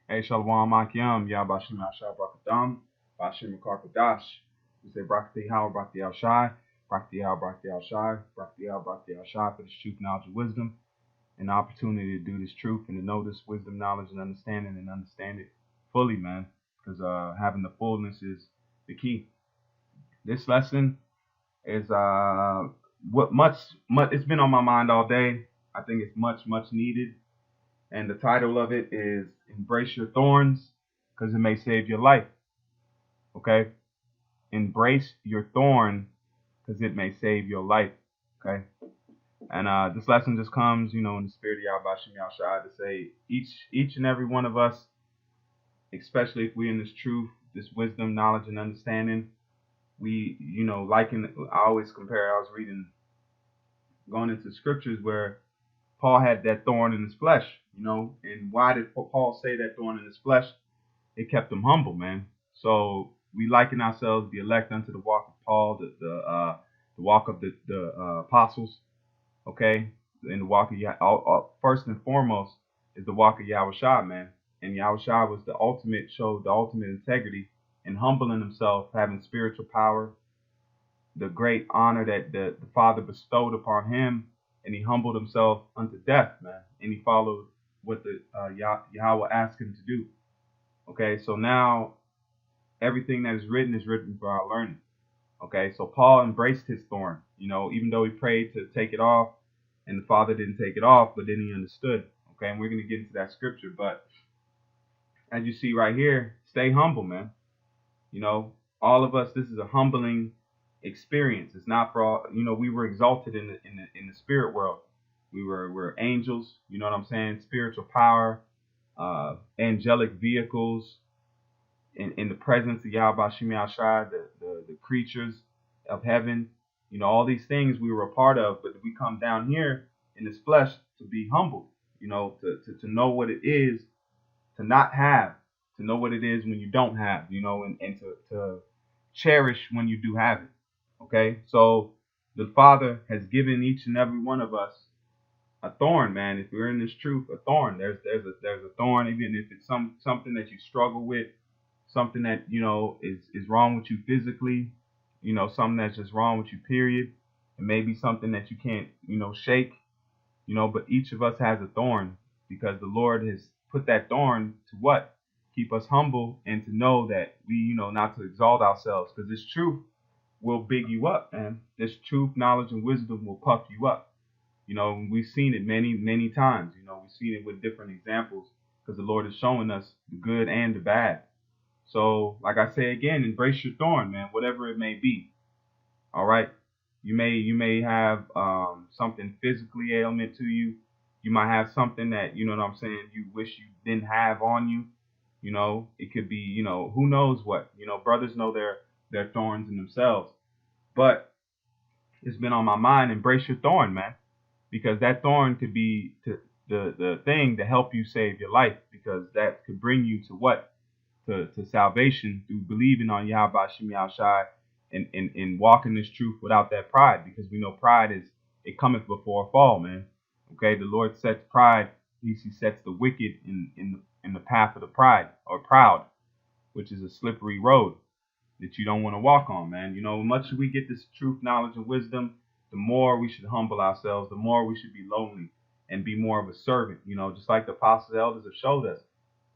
Hey, Shalom Akim, Yabashim Ashai Brakadam, Bashim Karkadash. We say Brakati How, Brakti Al Shai, Brakti How, Brakti Al Shai, Brakti How, Brakti Al Shai for this truth, knowledge, and wisdom, and the opportunity to do this truth and to know this wisdom, knowledge, and understand it fully, man. Because having the fullness is the key. This lesson is what much it's been on my mind all day. I think it's much needed, and the title of it is Embrace Your Thorns because it may save your life. Okay? Embrace your thorn because it may save your life. Okay? And this lesson just comes, in the spirit of Yahbashim Yahshai to say each and every one of us, especially if we're in this truth, this wisdom, knowledge, and understanding, we, I always compare, I was reading, going into scriptures where Paul had that thorn in his flesh, and why did Paul say that thorn in his flesh? It kept him humble, man. So we liken ourselves, the elect, unto the walk of Paul, the walk of the apostles, okay? And the walk of first and foremost is the walk of Yahushua, man. And Yahushua was showed the ultimate integrity in humbling himself, having spiritual power, the great honor that the Father bestowed upon him, and he humbled himself unto death, man. And he followed what the Yahweh asked him to do. Okay, so now everything that is written for our learning. Okay, so Paul embraced his thorn, even though he prayed to take it off, and the Father didn't take it off, but then he understood. Okay, and we're going to get into that scripture. But as you see right here, stay humble, man. All of us, this is a humbling experience. It's not for all, we were exalted in the spirit world. We're angels, you know what I'm saying? Spiritual power, angelic vehicles, in the presence of Yahweh Shemi Ashai, the creatures of heaven, all these things we were a part of, but we come down here in this flesh to be humbled, to know what it is to not have, to know what it is when you don't have, and to cherish when you do have it. Okay, so the Father has given each and every one of us a thorn, man. If we're in this truth, a thorn. There's a thorn, even if it's something that you struggle with, something that is wrong with you physically, something that's just wrong with you, period. It may be something that you can't shake, but each of us has a thorn because the Lord has put that thorn to what? Keep us humble and to know that we, not to exalt ourselves, because this truth will big you up, man. This truth, knowledge, and wisdom will puff you up. We've seen it many times. We've seen it with different examples because the Lord is showing us the good and the bad. So, like I say again, embrace your thorn, man, whatever it may be. All right. You may have something physically ailment to you. You might have something that what I'm saying, you wish you didn't have on you. It could be who knows what. Brothers know their thorns in themselves. But it's been on my mind. Embrace your thorn, man, because that thorn could be the thing to help you save your life, because that could bring you to what? To salvation through believing on Yahweh Shem Yahushai and walking this truth without that pride, because we know pride it cometh before a fall, man. Okay, the Lord sets pride, he sets the wicked in the path of the pride or proud, which is a slippery road that you don't want to walk on, man. The much we get this truth, knowledge, and wisdom, the more we should humble ourselves, the more we should be lonely and be more of a servant, just like the apostles, elders have showed us.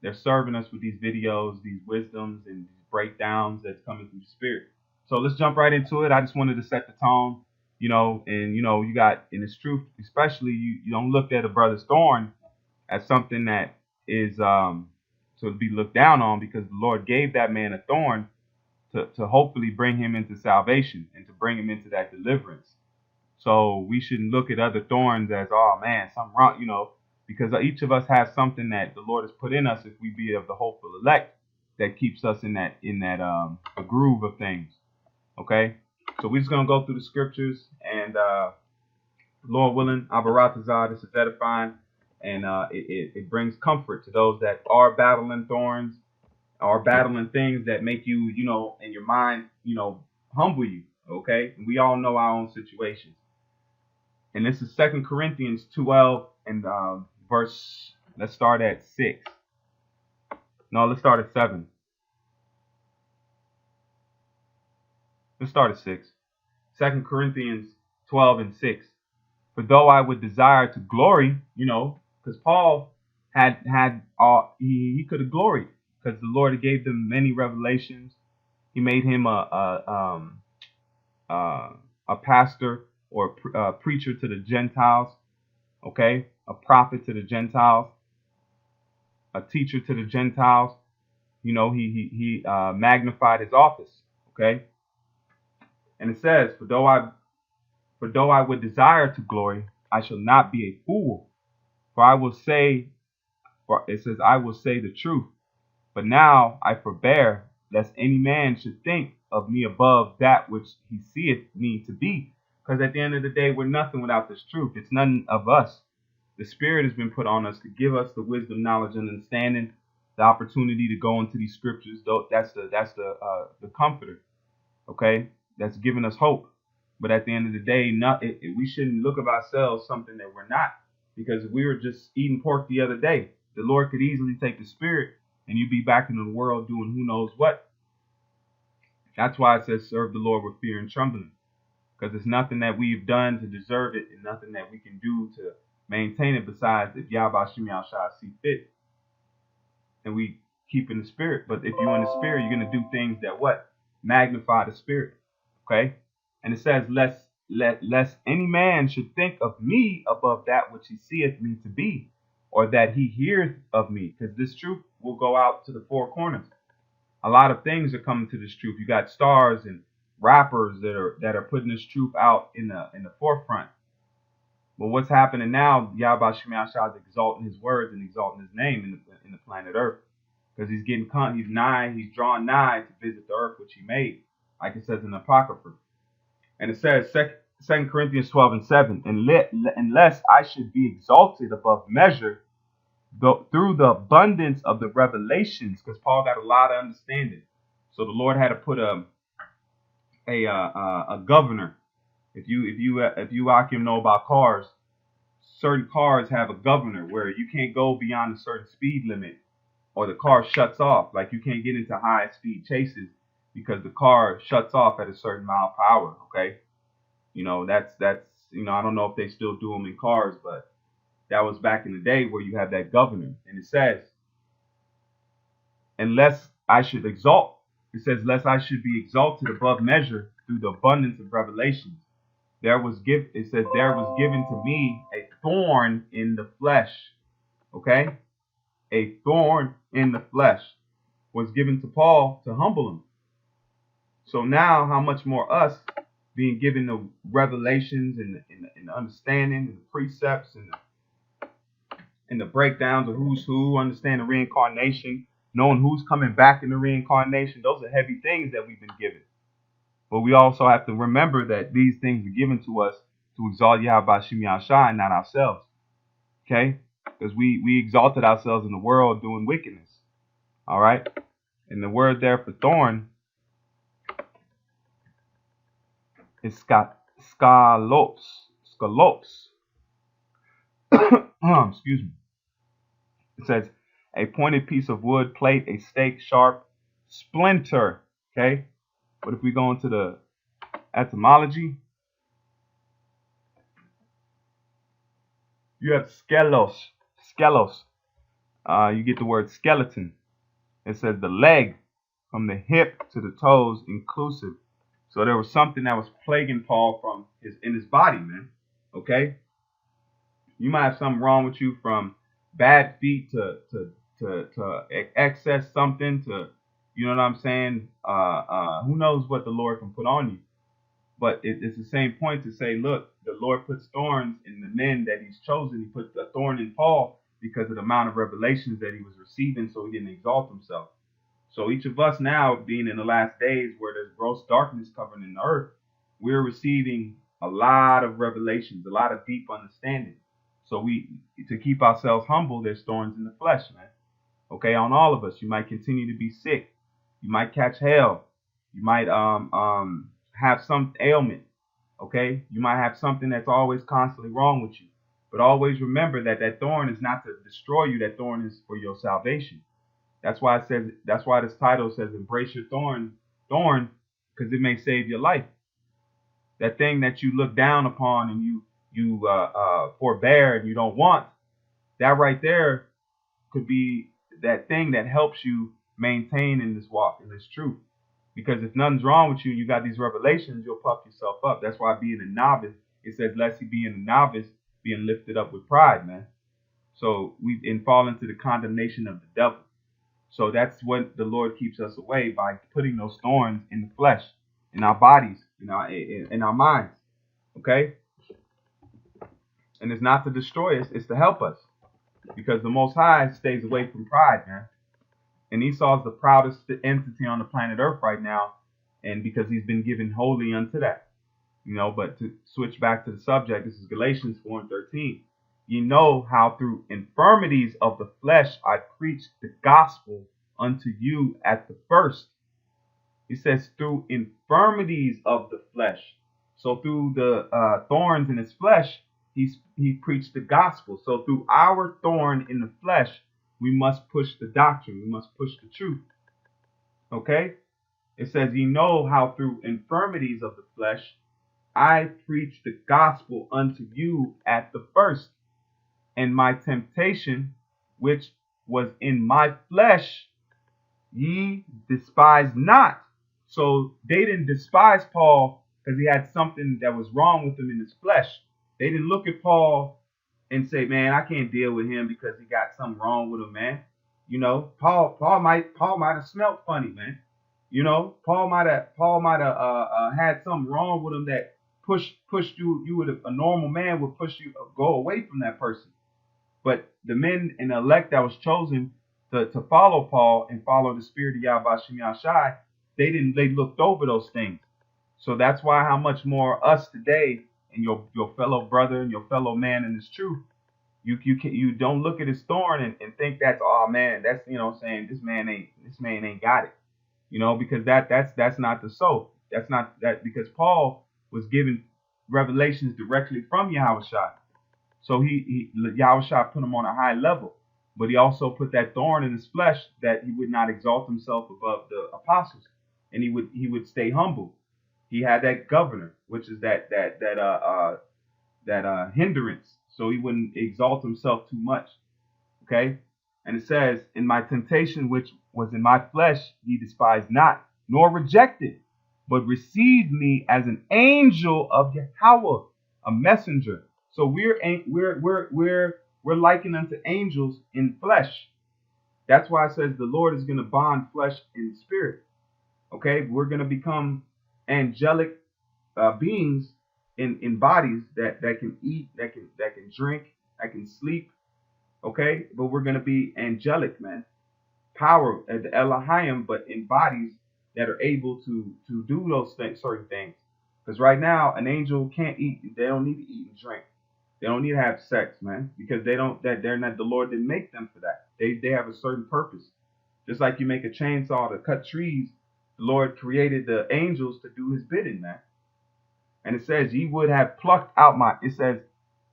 They're serving us with these videos, these wisdoms, and these breakdowns that's coming through the spirit. So let's jump right into it. I just wanted to set the tone, and you got in this truth, especially you don't look at a brother's thorn as something that is to be looked down on, because the Lord gave that man a thorn to hopefully bring him into salvation and to bring him into that deliverance. So we shouldn't look at other thorns as, oh man, something wrong, because each of us has something that the Lord has put in us if we be of the hopeful elect, that keeps us in that a groove of things. Okay, so we're just gonna go through the scriptures, and Lord willing, Abaratazah, this is edifying, and it brings comfort to those that are battling thorns, are battling things that make you, in your mind, humble you. Okay, and we all know our own situations. And this is 2 Corinthians 12 and verse, let's start at 6. No, let's start at 7. Let's start at 6. 2 Corinthians 12 and 6. For though I would desire to glory, because Paul he could have gloried because the Lord gave them many revelations. He made him a pastor or a preacher to the Gentiles, okay, a prophet to the Gentiles, a teacher to the Gentiles. He magnified his office, okay. And it says, for though I would desire to glory, I shall not be a fool, for it says, I will say the truth. But now I forbear, lest any man should think of me above that which he seeth me to be. Because at the end of the day, we're nothing without this truth. It's none of us. The Spirit has been put on us to give us the wisdom, knowledge, and understanding, the opportunity to go into these scriptures. That's the comforter, okay? That's giving us hope. But at the end of the day, we shouldn't look of ourselves something that we're not. Because if we were just eating pork the other day, the Lord could easily take the Spirit and you be back in the world doing who knows what. That's why it says serve the Lord with fear and trembling. Because it's nothing that we've done to deserve it and nothing that we can do to maintain it besides if Yahweh Shem Yahshua see fit. And we keep in the Spirit. But if you're in the Spirit, you're going to do things that what? Magnify the Spirit. Okay? And it says, lest any man should think of me above that which he seeth me to be, or that he heareth of me, because this truth will go out to the four corners. A lot of things are coming to this truth. You got stars and rappers that are putting this truth out in the forefront. But what's happening now? Yahweh Shem Yahshua is exalting his words and exalting his name in the planet Earth, because he's drawn nigh to visit the earth which he made, like it says in the Apocrypha. And it says 2 Corinthians 12 and 7, unless I should be exalted above measure through the abundance of the revelations, because Paul got a lot of understanding. So the Lord had to put a governor. If you Akim know about cars, certain cars have a governor where you can't go beyond a certain speed limit, or the car shuts off. Like you can't get into high speed chases because the car shuts off at a certain mile per hour. Okay, that's I don't know if they still do them in cars, but that was back in the day where you have that governor. And it says, unless I should exalt, it says, lest I should be exalted above measure through the abundance of revelations. It says, there was given to me a thorn in the flesh. Okay? A thorn in the flesh was given to Paul to humble him. So now, how much more us being given the revelations and the understanding and the precepts and the breakdowns of who's who, understand the reincarnation, knowing who's coming back in the reincarnation. Those are heavy things that we've been given. But we also have to remember that these things are given to us to exalt Yahweh Shem Yahshua and not ourselves. Okay? Because we exalted ourselves in the world doing wickedness. All right? And the word there for thorn is scallops. Excuse me. It says a pointed piece of wood, plate, a stake, sharp, splinter. Okay? But if we go into the etymology, you have skelos. You get the word skeleton. It says the leg from the hip to the toes inclusive. So there was something that was plaguing Paul in his body, man. Okay? You might have something wrong with you from bad feet to excess something to, you know what I'm saying? Who knows what the Lord can put on you. But it's the same point to say, look, the Lord puts thorns in the men that he's chosen. He put a thorn in Paul because of the amount of revelations that he was receiving, so he didn't exalt himself. So each of us now, being in the last days where there's gross darkness covering in the earth, we're receiving a lot of revelations, a lot of deep understanding. So to keep ourselves humble, there's thorns in the flesh, man. Okay, on all of us. You might continue to be sick. You might catch hell. You might have some ailment. Okay, you might have something that's always constantly wrong with you. But always remember that thorn is not to destroy you. That thorn is for your salvation. That's why it says. That's why this title says, "Embrace your thorn, because it may save your life." That thing that you look down upon and you forbear and you don't want, that right there could be that thing that helps you maintain in this walk, in this truth. Because if nothing's wrong with you, you got these revelations, you'll puff yourself up. That's why being a novice, it says, lest he being a novice, being lifted up with pride, man. So we fall into the condemnation of the devil. So that's what the Lord keeps us away by putting those thorns in the flesh, in our bodies, in our minds. Okay? And it's not to destroy us, it's to help us. Because the Most High stays away from pride, man. And Esau's the proudest entity on the planet Earth right now, and because he's been given wholly unto that. But to switch back to the subject, this is Galatians 4:13. You know how through infirmities of the flesh I preached the gospel unto you at the first. He says through infirmities of the flesh. So through the thorns in his flesh, he preached the gospel. So through our thorn in the flesh, we must push the doctrine. We must push the truth. Okay? It says, you know how through infirmities of the flesh, I preached the gospel unto you at the first. And my temptation, which was in my flesh, ye despise not. So they didn't despise Paul because he had something that was wrong with him in his flesh. They didn't look at Paul and say, man, I can't deal with him because he got something wrong with him, man. Paul might have smelled funny, man. Paul might have had something wrong with him that pushed you would a normal man would push you go away from that person. But the men and the elect that was chosen to follow Paul and follow the spirit of Yahweh Shem Yahshai, they looked over those things. So that's why how much more us today and your fellow brother and your fellow man in this truth, you don't look at his thorn and think that's, oh man, that's saying this man ain't got it. Because that's not the soul. That's not that, because Paul was given revelations directly from Yahushua. So Yahushua put him on a high level, but he also put that thorn in his flesh that he would not exalt himself above the apostles, and he would stay humble. He had that governor, which is that hindrance, so he wouldn't exalt himself too much. Okay, and it says, in my temptation which was in my flesh, ye despised not, nor rejected, but received me as an angel of Yahweh, a messenger. So we're likened unto angels in flesh. That's why it says the Lord is going to bond flesh and spirit. Okay, we're going to become angelic beings in bodies that can eat, that can drink, that can sleep. Okay, but we're going to be angelic, man. Power at the Elohim, but in bodies that are able to do those things, certain things. Because right now, an angel can't eat. They don't need to eat and drink. They don't need to have sex, man, because they're not. The Lord didn't make them for that. They have a certain purpose. Just like you make a chainsaw to cut trees, the Lord created the angels to do His bidding, man. And it says, "Ye would have plucked out my." It says,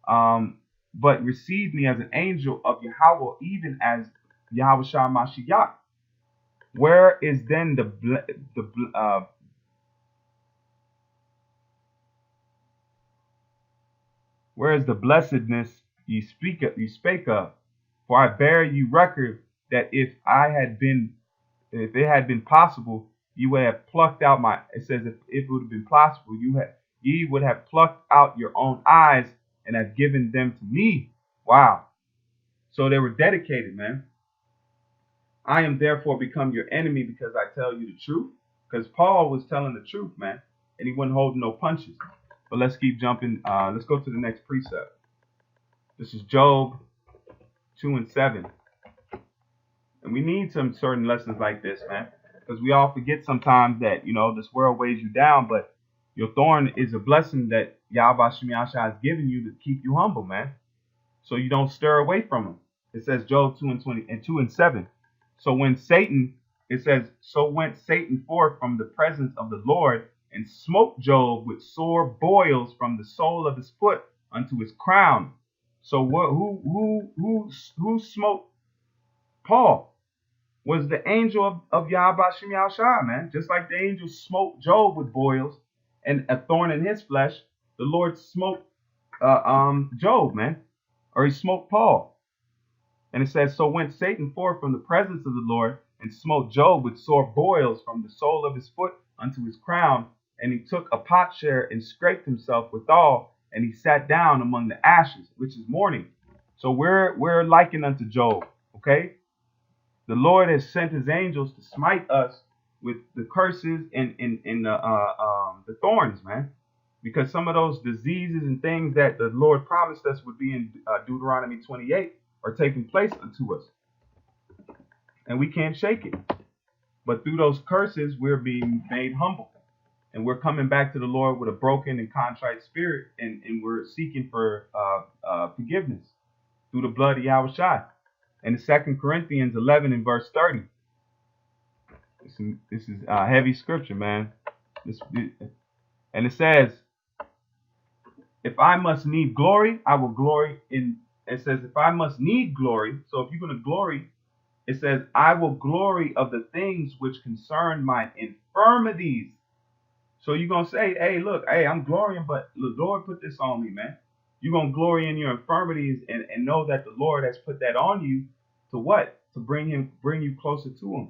"But received me as an angel of Yahweh, even as Yahweh Shah Mashiach." Where is then where is the blessedness ye spake of? For I bear you record that if it had been possible, you would have plucked out my. It says if it would have been possible, ye would have plucked out your own eyes and have given them to me. Wow. So they were dedicated, man. I am therefore become your enemy because I tell you the truth. Because Paul was telling the truth, man, and he wasn't holding no punches. But let's keep jumping. Let's go to the next precept. This is Job 2:7. And we need some certain lessons like this, man, because we all forget sometimes that, this world weighs you down, but your thorn is a blessing that Yahweh Shem Yahshua has given you to keep you humble, man, so you don't stir away from him. It says Job 2:7. So when Satan, it says, so went Satan forth from the presence of the Lord and smote Job with sore boils from the sole of his foot unto his crown. So who smote Paul? was the angel of Yahweh Shem Yahushua, man. Just like the angel smote Job with boils and a thorn in his flesh, the Lord smote Job, man. Or he smote Paul. And it says, so went Satan forth from the presence of the Lord and smote Job with sore boils from the sole of his foot unto his crown. And he took a potsherd and scraped himself withal, and he sat down among the ashes, which is mourning. So we're likened unto Job, okay? The Lord has sent his angels to smite us with the curses and the thorns, man. Because some of those diseases and things that the Lord promised us would be in Deuteronomy 28 are taking place unto us. And we can't shake it. But through those curses, we're being made humble. And we're coming back to the Lord with a broken and contrite spirit. And we're seeking for forgiveness through the blood of Yahushua. And in 2 Corinthians 11 and verse 30. This is heavy scripture, man. And it says, if I must need glory, I will glory in. It says, if I must need glory, so if you're going to glory, it says, I will glory of the things which concern my infirmities. So you're going to say, hey, look, hey, I'm glorying, but the Lord put this on me, man. You're going to glory in your infirmities and know that the Lord has put that on you to what? To bring you closer to him.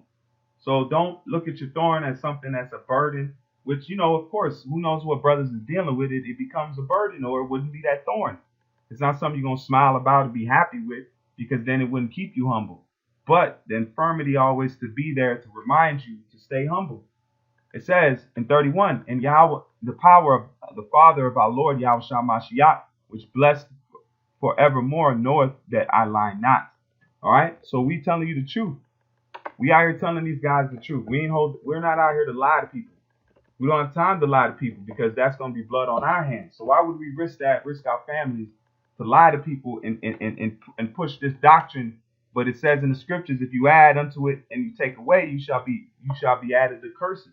So don't look at your thorn as something that's a burden, which, you know, of course, who knows what brothers is dealing with. It becomes a burden, or it wouldn't be that thorn. It's not something you're going to smile about and be happy with, because then it wouldn't keep you humble. But the infirmity always to be there to remind you to stay humble. It says in 31, and Yahweh, the power of the Father of our Lord Yahushua Mashiach, which blessed forevermore, knoweth that I lie not. All right, so we telling you the truth. We out here telling these guys the truth. We're not out here to lie to people. We don't have time to lie to people, because that's going to be blood on our hands. So why would we risk our families to lie to people and push this doctrine? But it says in the scriptures, if you add unto it and you take away, you shall be added to curses.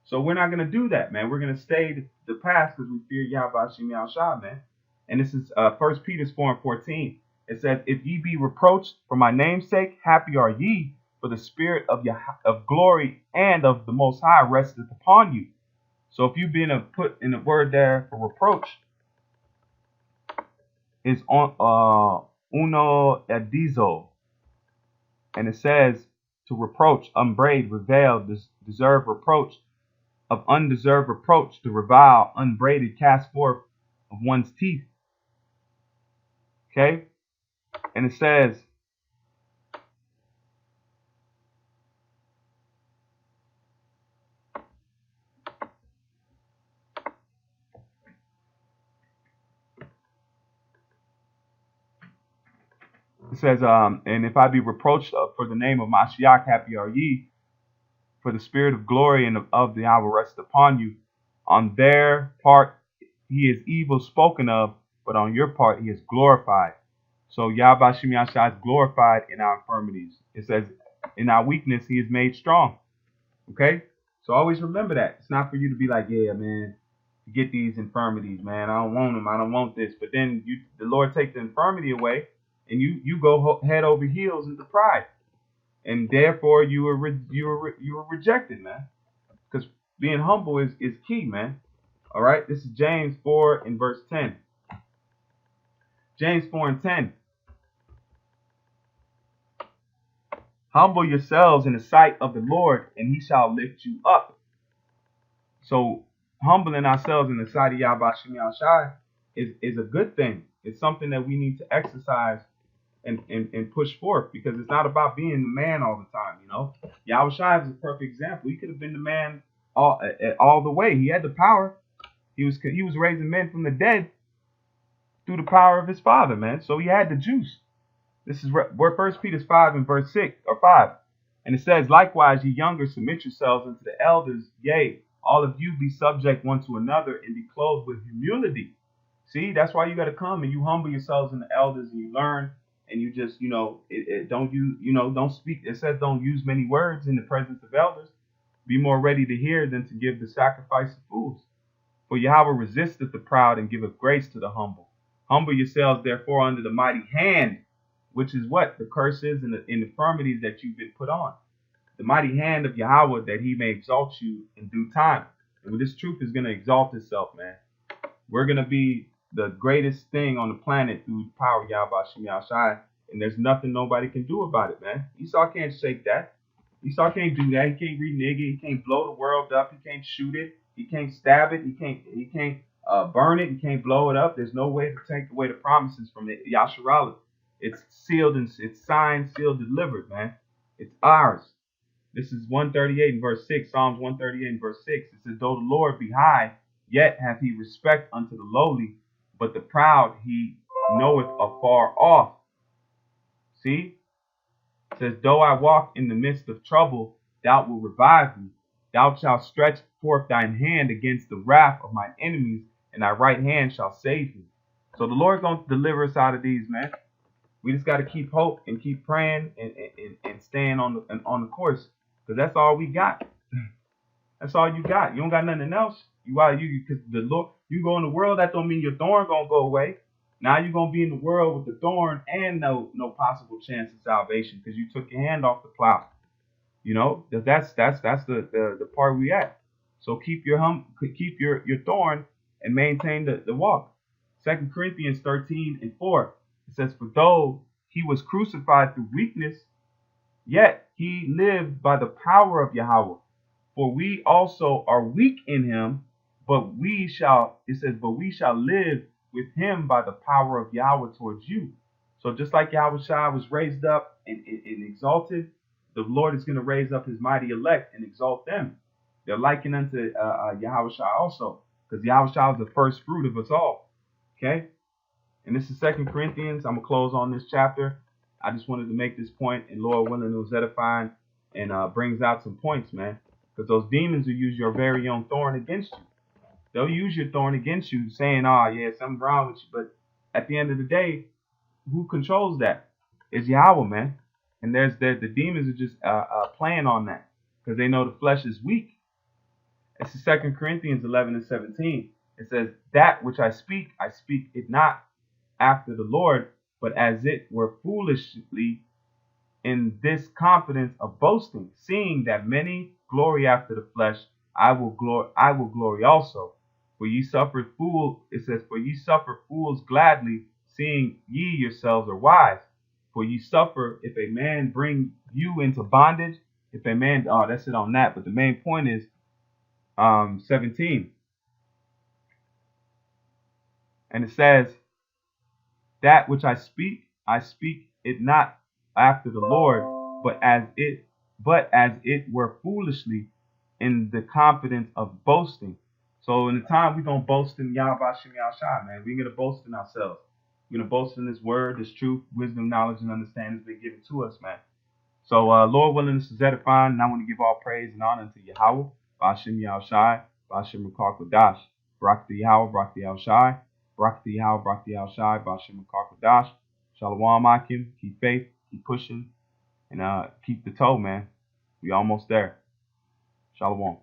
So we're not going to do that, man. We're going to stay the past because we fear Yahweh Shem Yahushua, man. And this is 1 Peter 4:14. It says, if ye be reproached for my name's sake, happy are ye, for the spirit of glory and of the Most High resteth upon you. So if you've been put in the word there for reproach, is on uno edizo, and it says to reproach, upbraid, revile, deserve reproach, of undeserved reproach, to revile, unbraided, cast forth of one's teeth. Okay, and it says, and if I be reproached for the name of Mashiach, happy are ye, for the spirit of glory and of the hour rest upon you. On their part he is evil spoken of, but on your part he is glorified. So Yahweh Shem Yahushua is glorified in our infirmities. It says, in our weakness he is made strong. Okay? So always remember that. It's not for you to be like, yeah, man, get these infirmities, man. I don't want them. I don't want this. But then the Lord take the infirmity away, and you go head over heels into pride, and therefore you were rejected, man. Because being humble is key, man. All right, this is James 4 and verse 10. James 4 and 10. Humble yourselves in the sight of the Lord, and he shall lift you up. So humbling ourselves in the sight of Yahweh Shem Yahushua is a good thing. It's something that we need to exercise and push forth, because it's not about being the man all the time, you know. Yahushua is a perfect example. He could have been the man all the way. He had the power. He was raising men from the dead through the power of his Father, man. So he had the juice. This is where 1 Peter 5 and verse 6 or 5. And it says, likewise, ye younger, submit yourselves unto the elders. Yea, all of you be subject one to another, and be clothed with humility. See, that's why you got to come and you humble yourselves in the elders, and you learn, and you just, don't speak. It says don't use many words in the presence of elders. Be more ready to hear than to give the sacrifice of fools. For Yahweh resisteth the proud and giveth grace to the humble. Humble yourselves, therefore, under the mighty hand. which is what? The curses and the infirmities that you've been put on. The mighty hand of Yahweh, that he may exalt you in due time. And this truth is going to exalt itself, man. We're going to be the greatest thing on the planet through the power of Yahweh Shem Yahshai. And there's nothing nobody can do about it, man. Esau can't shake that. Esau can't do that. He can't renege it. He can't blow the world up. He can't shoot it. He can't stab it. He can't burn it. He can't blow it up. There's no way to take away the promises from it. Yasharallah. It's sealed and it's signed, sealed, delivered, man. It's ours. This is 138 and verse 6. Psalms 138 and verse 6. It says, though the Lord be high, yet hath he respect unto the lowly, but the proud he knoweth afar off. See? It says, though I walk in the midst of trouble, thou wilt revive me. Thou shalt stretch forth thine hand against the wrath of mine enemies, and thy right hand shall save me. So the Lord going to deliver us out of these, man. We just got to keep hope and keep praying and staying on the course, because that's all we got. That's all you got. You don't got nothing else. Because the Lord, you go in the world, that don't mean your thorn gonna go away. Now you're gonna be in the world with the thorn and no possible chance of salvation because you took your hand off the plow. You know, that's the part we at. So keep your thorn and maintain the walk. 2 Corinthians 13 and 4. It says, for though he was crucified through weakness, yet he lived by the power of Yahweh. For we also are weak in him, but we shall live with him by the power of Yahweh towards you. So just like Yahweh Shai was raised up and exalted, the Lord is going to raise up his mighty elect and exalt them. They're likened unto Yahweh Shai also, because Yahweh Shai is the first fruit of us all. Okay? And this is 2 Corinthians. I'm going to close on this chapter. I just wanted to make this point, and Lord willing, it was edifying and brings out some points, man. Because those demons will use your very own thorn against you. They'll use your thorn against you, saying, oh, yeah, something's wrong with you. But at the end of the day, who controls that? It's Yahweh, man. And the demons are just playing on that because they know the flesh is weak. It's 2 Corinthians 11 and 17. It says, that which I speak it not after the Lord, but as it were foolishly, in this confidence of boasting, seeing that many glory after the flesh, I will glory also. For ye suffer fools gladly, seeing ye yourselves are wise. For ye suffer if a man bring you into bondage. If a man, that's it on that. But the main point is 17. And it says, that which I speak it not after the Lord, but as it were foolishly, in the confidence of boasting. So in the time we're going to boast in Yahweh Shem Yahshai, man. We're going to boast in ourselves. We're going to boast in this word, this truth, wisdom, knowledge, and understanding has been given to us, man. So Lord willing, this is edifying, and I want to give all praise and honor to Yahweh, Ba'ashem Yahushai, Ba'ashem Rakar Kodash, Barak to Yahweh, Barak to Yahushai, Barak to Yahweh, Barak to Yahushai, Ba'ashem Rakar Kodash, Shalom Akim, keep faith, keep pushing, and keep the toe, man. We almost there. Shalom.